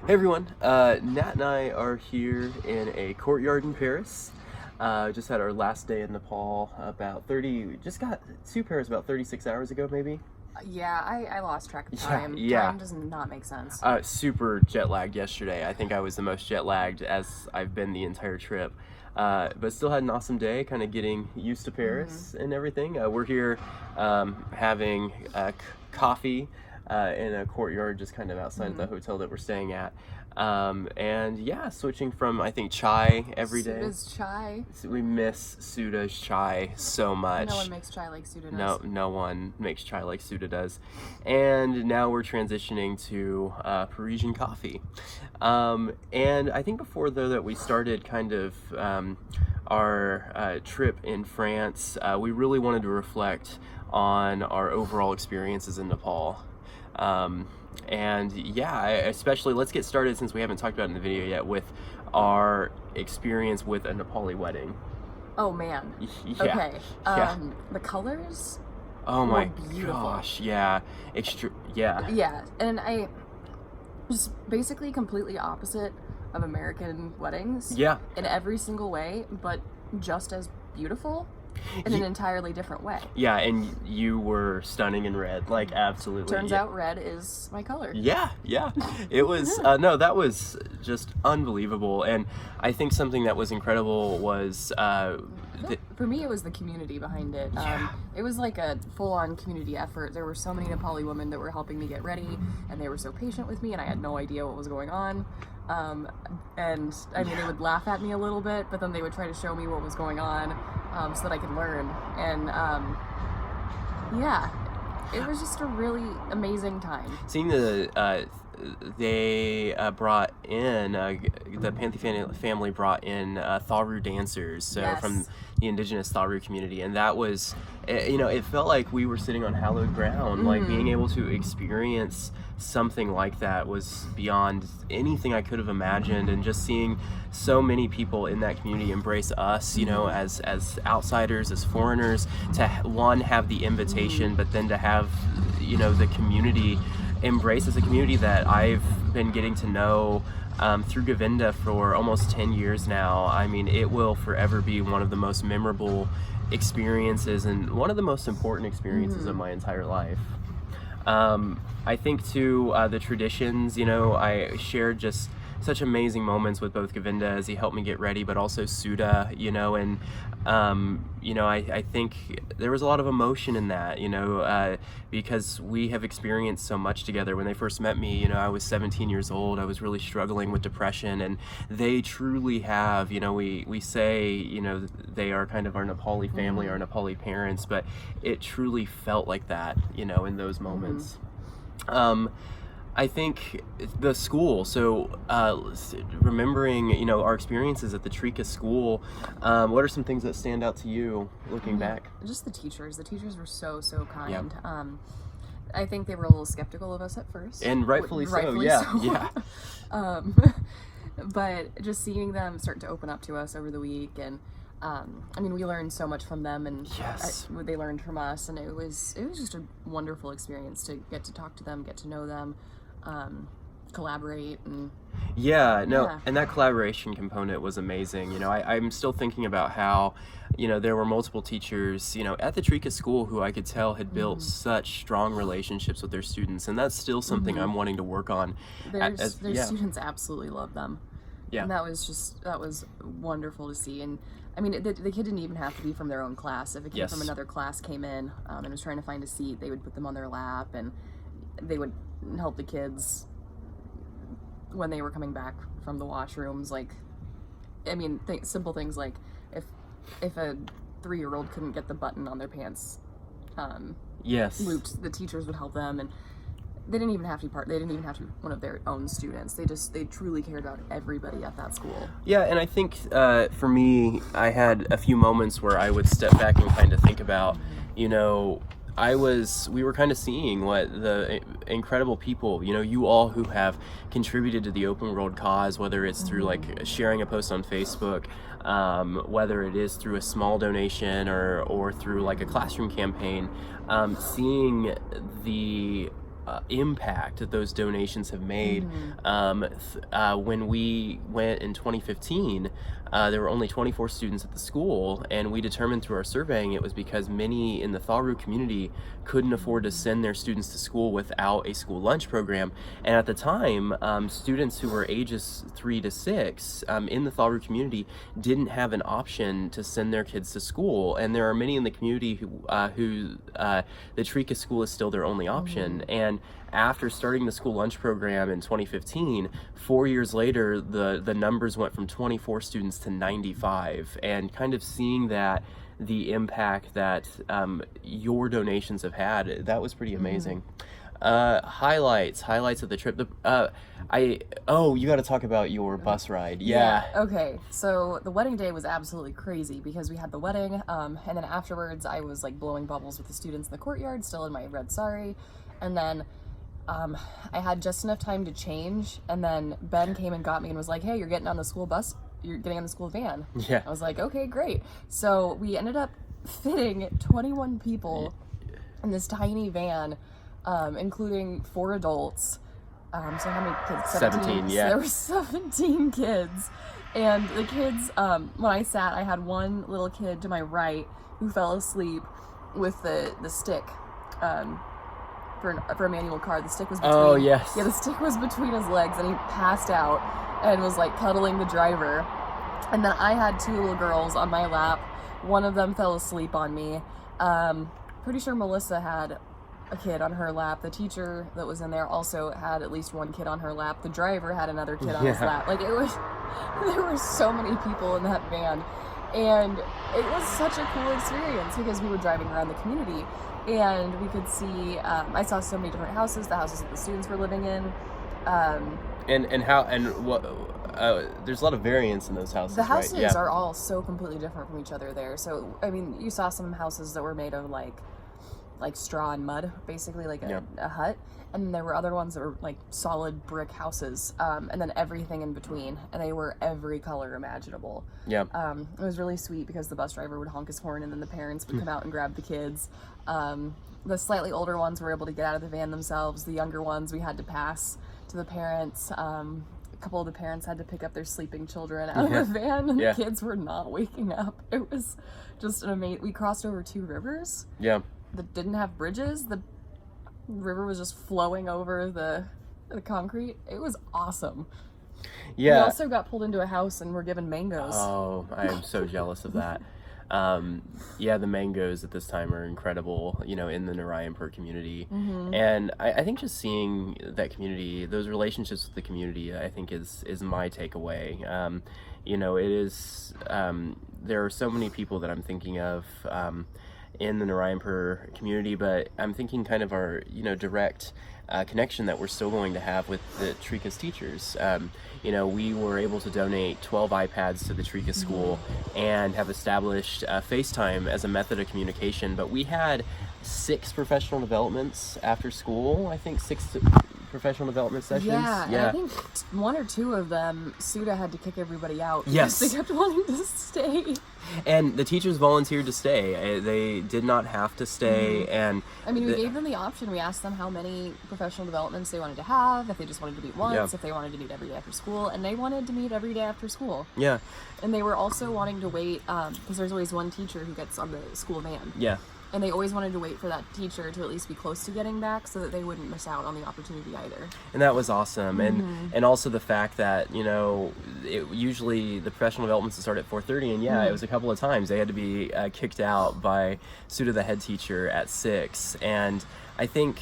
Hey everyone, Nat and I are here in a courtyard in Paris. Just had our last day in Nepal about 30, we just got to Paris about 36 hours ago maybe. Yeah, I lost track of Yeah, time. yeah. Time does not make sense. Super jet lagged yesterday. I think I was the most jet lagged as I've been the entire trip. But still had an awesome day, kind of getting used to Paris and everything. We're here having coffee in a courtyard just kind of outside of the hotel that we're staying at. And yeah, switching from I think chai every day. Suda's chai. We miss Suda's chai so much. No one makes chai like Suda does. No one makes chai like Suda does. And now we're transitioning to Parisian coffee. And I think before though that we started kind of our trip in France, we really wanted to reflect on our overall experiences in Nepal. And yeah, especially let's get started since we haven't talked about it in the video yet with our experience with a Nepali wedding. Oh man. Yeah. Okay. Yeah. The colors. Oh my beautiful. gosh, yeah. Yeah. Yeah, and I just basically completely opposite of American weddings. Yeah. In every single way, but just as beautiful in an entirely different way. Yeah, and you were stunning in red, like absolutely. Turns out red is my color. Yeah. It was, no, that was just unbelievable. And I think something that was incredible was, For me, it was the community behind it. It was like a full-on community effort. There were so many Nepali women that were helping me get ready, and they were so patient with me, and I had no idea what was going on. And I mean, they would laugh at me a little bit, but then they would try to show me what was going on so that I could learn. And yeah, it was just a really amazing time. seeing they brought in, the Panthy family brought in Tharu dancers, so Yes. from the indigenous Tharu community, and that was, it felt like we were sitting on hallowed ground. Like being able to experience something like that was beyond anything I could have imagined, and just seeing so many people in that community embrace us, as outsiders, as foreigners, to have the invitation, but then to have, the community embrace as a community that I've been getting to know through Govinda for almost 10 years now. I mean, it will forever be one of the most memorable experiences and one of the most important experiences of my entire life. I think too, the traditions, I shared just such amazing moments with both Govinda as he helped me get ready, but also Suda, and I think there was a lot of emotion in that, because we have experienced so much together. When they first met me, I was 17 years old. I was really struggling with depression, and they truly have, we say, they are kind of our Nepali family, our Nepali parents, but it truly felt like that, in those moments. I think the school, so remembering, our experiences at the Trica School, what are some things that stand out to you looking back? Just the teachers. The teachers were so kind. Yep. I think they were a little skeptical of us at first. And rightfully so, Rightfully yeah. But just seeing them start to open up to us over the week, and I mean, we learned so much from them, and Yes. they learned from us, and it was just a wonderful experience to get to talk to them, get to know them, collaborate, and Yeah, no, Yeah. and that collaboration component was amazing. I'm still thinking about how, there were multiple teachers, at the Trica School who I could tell had built such strong relationships with their students, and that's still something I'm wanting to work on. their students absolutely loved them. Yeah. And that was wonderful to see. And I mean, the kid didn't even have to be from their own class. If a kid Yes. from another class came in and was trying to find a seat, they would put them on their lap, and they would help the kids when they were coming back from the washrooms. Like, I mean, simple things like if a 3-year-old couldn't get the button on their pants Yes. looped, the teachers would help them, and they didn't even have to be one of their own students. They truly cared about everybody at that school. Yeah, and I think for me, I had a few moments where I would step back and kind of think about, we were kind of seeing what the incredible people, you all who have contributed to the open world cause, whether it's through like sharing a post on Facebook, whether it is through a small donation or through like a classroom campaign, seeing the impact that those donations have made. When we went in 2015, there were only 24 students at the school, and we determined through our surveying it was because many in the Tharu community couldn't afford to send their students to school without a school lunch program. And at the time, students who were ages 3 to 6 in the Tharu community didn't have an option to send their kids to school. And there are many in the community who the Trica School is still their only option. And after starting the school lunch program in 2015, 4 years later, the numbers went from 24 students to 95, and kind of seeing that the impact that your donations have had, that was pretty amazing. Highlights of the trip. You got to talk about your bus ride. Yeah. Okay. So the wedding day was absolutely crazy because we had the wedding, and then afterwards I was like blowing bubbles with the students in the courtyard, still in my red sari, and then I had just enough time to change, and then Ben came and got me and was like, "Hey, you're getting on the school bus. You're getting on the school van." Yeah. I was like, "Okay, great." So we ended up fitting 21 people in this tiny van, including 4 adults. So how many kids? 17, yeah. So there were 17 kids. And the kids, when I sat, I had one little kid to my right who fell asleep with the stick. For a manual car, the stick was between. Oh, yes. Yeah, the stick was between his legs, and he passed out and was like cuddling the driver. And then I had 2 little girls on my lap. One of them fell asleep on me. Pretty sure Melissa had a kid on her lap. The teacher that was in there also had at least one kid on her lap. The driver had another kid on his lap. Like, there were so many people in that van. And it was such a cool experience because we were driving around the community and we could see, I saw so many different houses, the houses that the students were living in. There's a lot of variance in those houses. The houses right? Yeah. are all so completely different from each other there. So, I mean, you saw some houses that were made of like straw and mud, basically like a hut. And there were other ones that were like solid brick houses, and then everything in between. And they were every color imaginable. Yeah. It was really sweet because the bus driver would honk his horn and then the parents would come out and grab the kids. The slightly older ones were able to get out of the van themselves. The younger ones we had to pass to the parents. A couple of the parents had to pick up their sleeping children out of the van, and the kids were not waking up. It was just an amazing. We crossed over 2 rivers. Yeah. That didn't have bridges. The river was just flowing over the concrete. It was awesome. Yeah. We also got pulled into a house and were given mangoes. Oh, I am so jealous of that. The mangoes at this time are incredible, in the Narayanpur community. And I think just seeing that community, those relationships with the community, I think is my takeaway. It is, there are so many people that I'm thinking of, in the Narayanpur community, but I'm thinking kind of our, direct connection that we're still going to have with the Trica's teachers. We were able to donate 12 iPads to the Trica School and have established FaceTime as a method of communication, but we had 6 professional developments after school. I think 6 professional development sessions. Yeah. And I think 1 or 2 of them, Suda had to kick everybody out. Yes. They kept wanting to stay. And the teachers volunteered to stay. They did not have to stay. And I mean, we gave them the option. We asked them how many professional developments they wanted to have, if they just wanted to meet once, if they wanted to meet every day after school, and they wanted to meet every day after school. Yeah. And they were also wanting to wait, because there's always one teacher who gets on the school van. Yeah. And they always wanted to wait for that teacher to at least be close to getting back so that they wouldn't miss out on the opportunity either. And that was awesome. And also the fact that, usually the professional developments start at 4:30, and it was a couple of times they had to be kicked out by Suda, the head teacher, at 6. And I think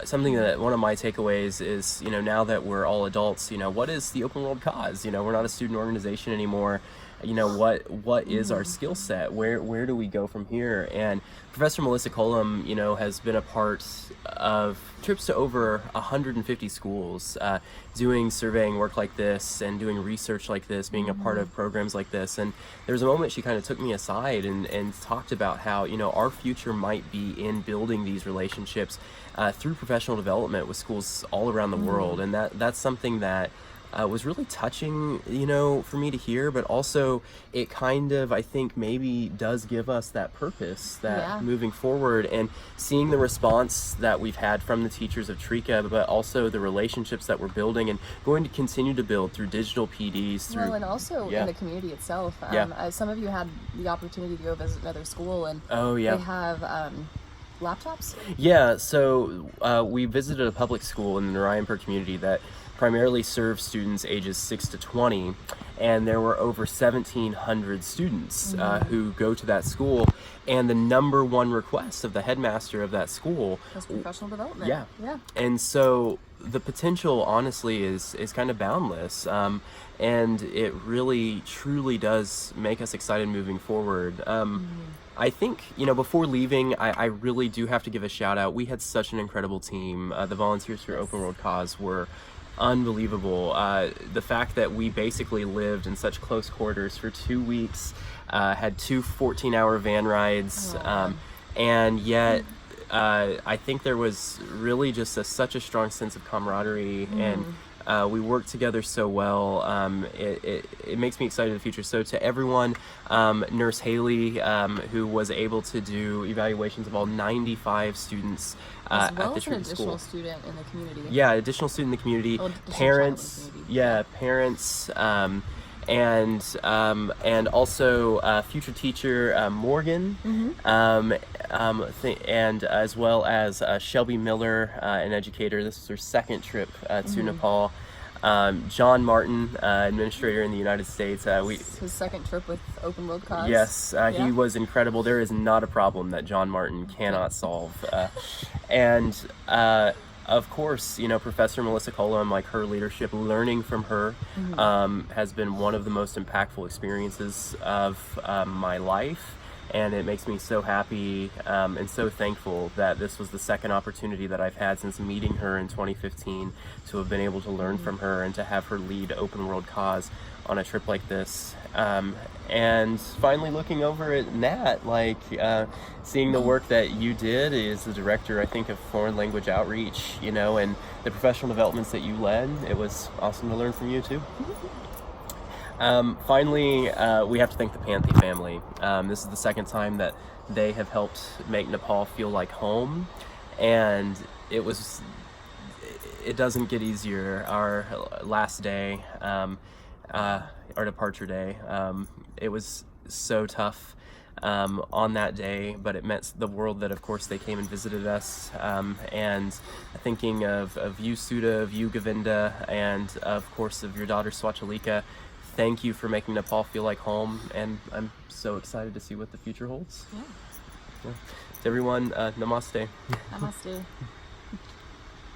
something that one of my takeaways is, now that we're all adults, what is the open world cause? We're not a student organization anymore. What is our skill set? Where do we go from here? And Professor Melissa Colum, has been a part of trips to over 150 schools, doing surveying work like this and doing research like this, being a part of programs like this. And there was a moment she kind of took me aside and talked about how, our future might be in building these relationships through professional development with schools all around the world. And that's something that was really touching, for me to hear, but also it kind of, I think, maybe does give us that purpose that moving forward, and seeing the response that we've had from the teachers of Trica, but also the relationships that we're building and going to continue to build through digital PDs, through and also in the community itself. Some of you had the opportunity to go visit another school, and they have laptops? Yeah, so we visited a public school in the Narayanpur community that primarily serves students ages 6 to 20, and there were over 1,700 students who go to that school, and the number one request of the headmaster of that school was professional development. Yeah. And so the potential, honestly, is kind of boundless, and it really, truly does make us excited moving forward. I think, before leaving, I really do have to give a shout out. We had such an incredible team. The volunteers for Open World Cause were unbelievable. The fact that we basically lived in such close quarters for 2 weeks, had 2 14-hour van rides, and yet I think there was really just such a strong sense of camaraderie, and we work together so well. It makes me excited in the future. So to everyone, Nurse Haley, who was able to do evaluations of all 95 students as well at the as an Trica additional School. student in the community. Yeah, additional student in the community, parents, parents, and also future teacher Morgan, and as well as Shelby Miller, an educator. This was her second trip to Nepal. John Martin, administrator in the United States. His second trip with Open World Cause. Yes, he was incredible. There is not a problem that John Martin cannot solve. And of course, Professor Melissa Colum, like her leadership, learning from her has been one of the most impactful experiences of my life. And it makes me so happy and so thankful that this was the second opportunity that I've had since meeting her in 2015 to have been able to learn from her and to have her lead Open World Cause on a trip like this. And finally looking over at Nat, seeing the work that you did as the director, I think, of foreign language outreach, and the professional developments that you led. It was awesome to learn from you too. Finally, we have to thank the Panthy family. This is the second time that they have helped make Nepal feel like home, and it doesn't get easier. Our last day, our departure day, it was so tough on that day, but it meant the world that, of course, they came and visited us, and thinking of you, Sudha, of you, Govinda, and of course of your daughter, Swachalika. Thank you for making Nepal feel like home, and I'm so excited to see what the future holds. To everyone, namaste. Namaste.